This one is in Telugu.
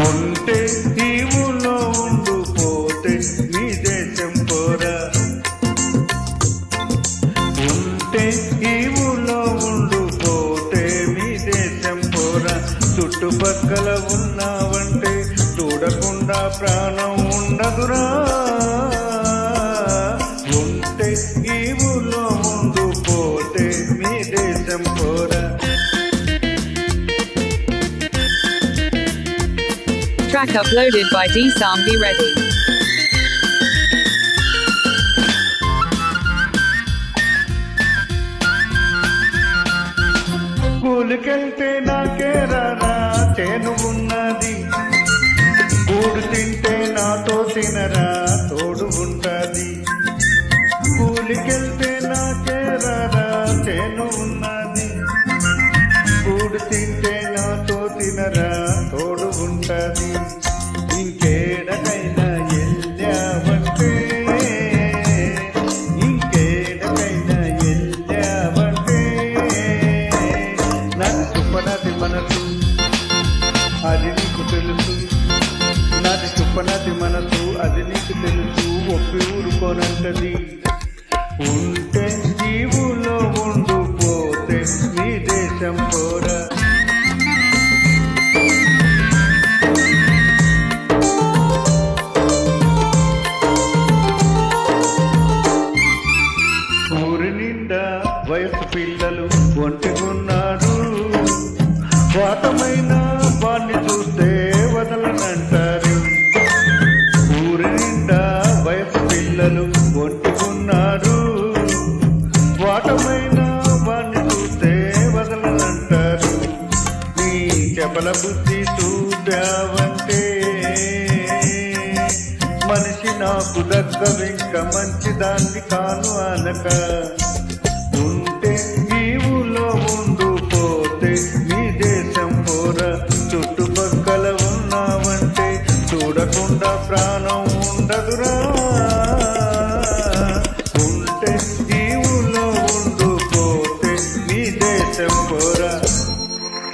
ఉంటే ఈ ఊళ్ళో ఉండు, పోతే నీ దేశం పోరా. ఉంటే ఈ ఊళ్ళో ఉండు, పోతే నీ దేశం పోరా. చుట్టుపక్కల ఉన్నావంటే చూడకుండా ప్రాణం ఉండదురా. ఉంటే ఈ ఊళ్ళో ఉండు, పోతే నీ దేశం పోరా. Track uploaded by D-Sam. Be ready. కూలికెళ్తే నాకే రారా చేను ఉన్నది, కూడు తింటే నాతో తినరా తోడు ఉంటది. కూలికెళ్తే నాకే రారా చేను ఉన్నది, కూడు తింటే నాతో తినరా తోడు ఉంటది. ఇంకేడకైనా ఎల్లావంటే, ఇంకేడకైనా ఎల్లావంటే నాకు చుప్పనది మనసు, అది నీకు తెలుసు. నాది చుప్పనది మనసు, అది నీకు తెలుసు. ఒప్పి ఊరుకోనంటది. ఉంటే జీవులో ఉండు, పోతే నీ దేశం పోరా. ఊరి నిండా వయసు పిల్లలు ఒంటిగున్నారు, వాటమైన వాణ్ణి చూస్తే వదలనంటారు. ఊరి నిండా వయసు పిల్లలు ఒంటిగున్నారు, వాటమైన వాణ్ణి చూస్తే వదలనంటారు. నీ చెపల బుద్ధి చూడావంటే మనిషి నాకు దగ్గవింక మంచిదాన్ని కాను అనక. ఉంటే